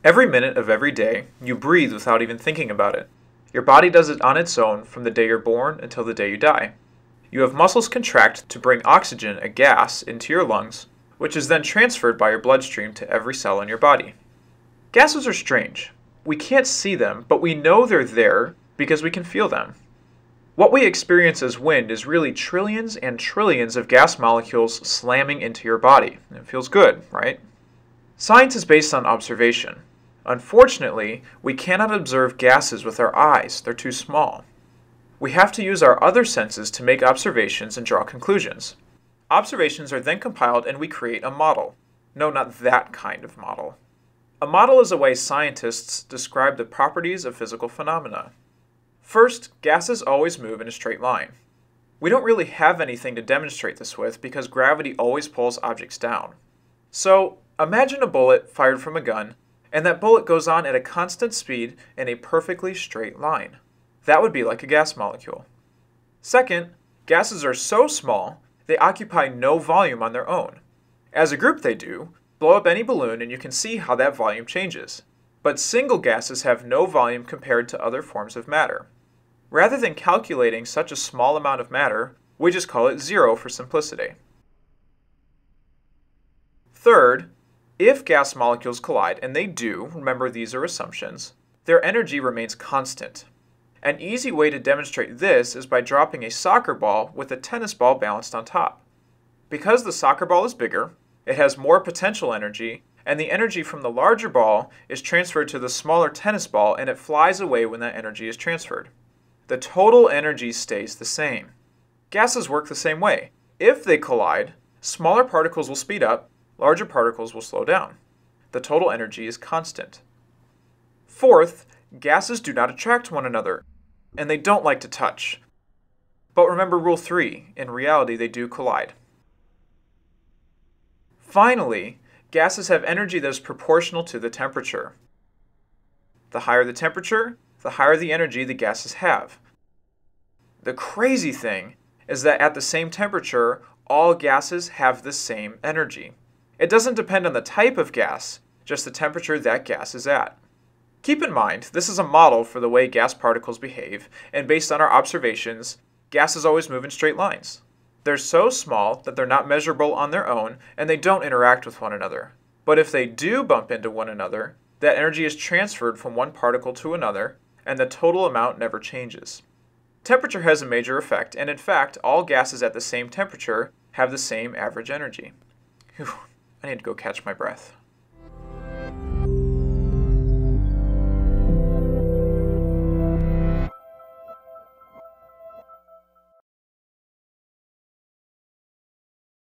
Every minute of every day, you breathe without even thinking about it. Your body does it on its own from the day you're born until the day you die. You have muscles contract to bring oxygen, a gas, into your lungs, which is then transferred by your bloodstream to every cell in your body. Gases are strange. We can't see them, but we know they're there because we can feel them. What we experience as wind is really trillions and trillions of gas molecules slamming into your body. It feels good, right? Science is based on observation. Unfortunately, we cannot observe gases with our eyes. They're too small. We have to use our other senses to make observations and draw conclusions. Observations are then compiled and we create a model. No, not that kind of model. A model is a way scientists describe the properties of physical phenomena. First, gases always move in a straight line. We don't really have anything to demonstrate this with because gravity always pulls objects down. So, imagine a bullet fired from a gun, and that bullet goes on at a constant speed in a perfectly straight line. That would be like a gas molecule. Second, gases are so small, they occupy no volume on their own. As a group they do. Blow up any balloon and you can see how that volume changes. But single gases have no volume compared to other forms of matter. Rather than calculating such a small amount of matter, we just call it zero for simplicity. Third, if gas molecules collide, and they do, remember these are assumptions, their energy remains constant. An easy way to demonstrate this is by dropping a soccer ball with a tennis ball balanced on top. Because the soccer ball is bigger, it has more potential energy, and the energy from the larger ball is transferred to the smaller tennis ball and it flies away when that energy is transferred. The total energy stays the same. Gases work the same way. If they collide, smaller particles will speed up, larger particles will slow down. The total energy is constant. Fourth, gases do not attract one another, and they don't like to touch. But remember rule 3, in reality they do collide. Finally, gases have energy that is proportional to the temperature. The higher the temperature, the higher the energy the gases have. The crazy thing is that at the same temperature, all gases have the same energy. It doesn't depend on the type of gas, just the temperature that gas is at. Keep in mind, this is a model for the way gas particles behave, and based on our observations, gases always move in straight lines. They're so small that they're not measurable on their own, and they don't interact with one another. But if they do bump into one another, that energy is transferred from one particle to another, and the total amount never changes. Temperature has a major effect, and in fact, all gases at the same temperature have the same average energy. Whew, I need to go catch my breath.